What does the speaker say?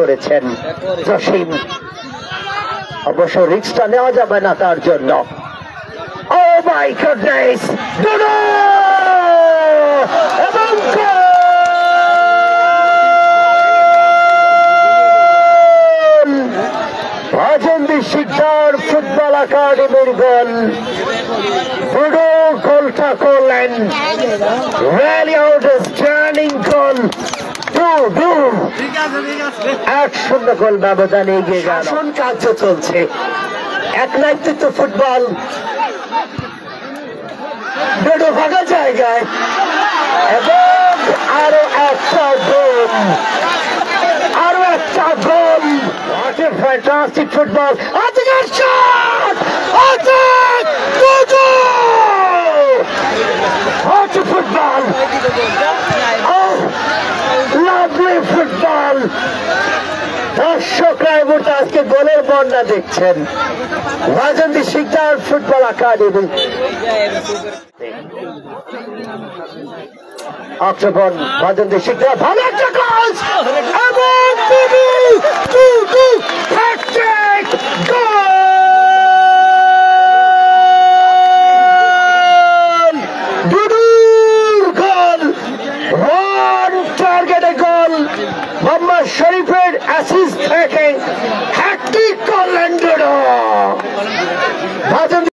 করেছেন জসিম। অবশ্য রিস্কটা নেওয়া যাবে না তার জন্য। ও মাই গডনেস, ডুডু এবং রাজেন্দ্র শিকদার ফুটবল একাডেমির গোল। ডুডু গোলটা করলেন, র্যালি আউট স্ট্যান্ডিং গোল। 1-0 গোল ব্যবধানে এগিয়ে গেল। শাসন কার্য চলছে, এক নেতৃত্ব ফুটবল। ডুডু ভাগা জায়গায় এবং আরো একটা গোল, আরো একটা গোল। What a fantastic football! Atik shot! Atik! Dudu! What a football! Oh, lovely football! দর্শকরা এই মুহূর্তে আজকে গোলের বন্যা দেখছেন। রাজেন্দ্র শিকদার ফুটবল একাডেমি আক্রমণ। রাজেন্দ্র শিকদার ভালো একটা গোল এবং ডুডু হ্যাটট্রিক গোল। ডুডুর গোল, ওয়ান টার্গেটে গোল। মোহাম্মদ শরীফের অ্যাসিস্ট থেকে